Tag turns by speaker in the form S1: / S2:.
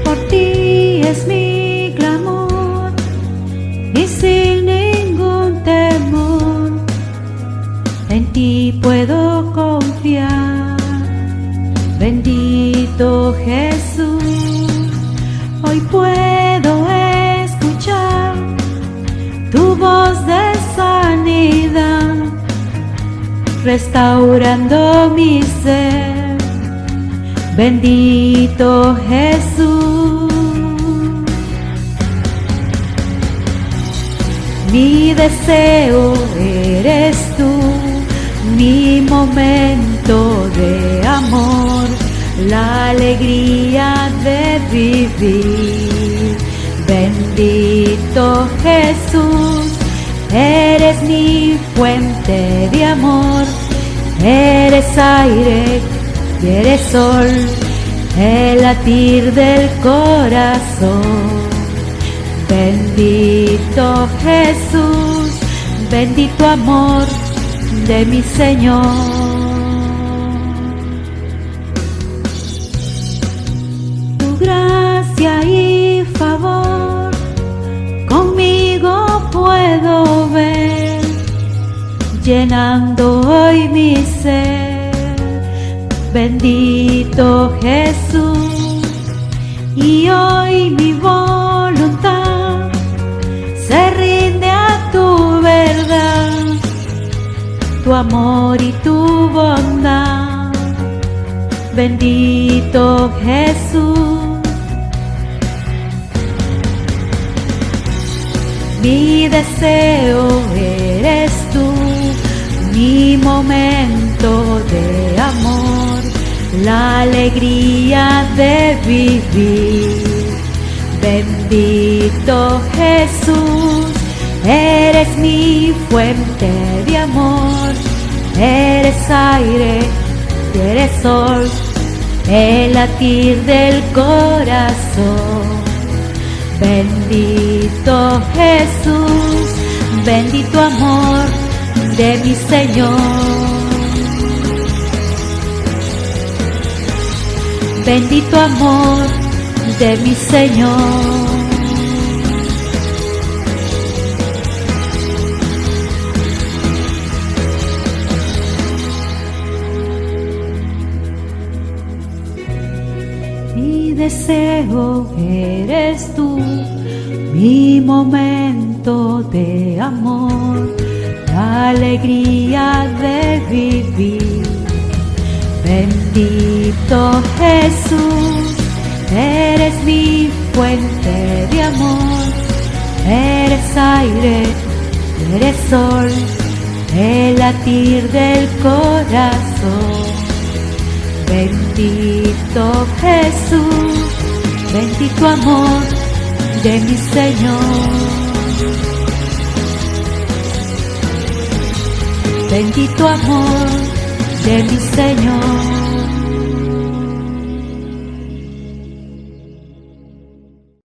S1: Por ti es mi clamor y sin ningún temor en ti puedo confiar. Bendito Jesús, hoy puedo escuchar tu voz de sanidad, restaurando mi ser. Bendito Jesús, mi deseo eres tú, mi momento de amor, la alegría de vivir. Bendito Jesús, eres mi fuente de amor, eres aire y eres sol, el latir del corazón. Bendito Jesús, bendito amor de mi Señor. Tu gracia y favor conmigo puedo ver, llenando hoy mi ser. Bendito Jesús, y hoy mi voluntad se rinde a tu verdad, tu amor y tu bondad. Bendito Jesús, mi deseo eres tú, mi momento de amor, la alegría de vivir. Bendito Jesús, eres mi fuente de amor, eres aire y eres sol, el latir del corazón. Bendito Jesús, bendito amor de mi Señor. Bendito amor de mi Señor. Mi deseo eres tú, mi momento de amor, la alegría de vivir. Bendito Jesús, eres mi fuente de amor, eres aire, eres sol, el latir del corazón. Bendito Jesús, bendito amor de mi Señor. Bendito amor de mi Señor.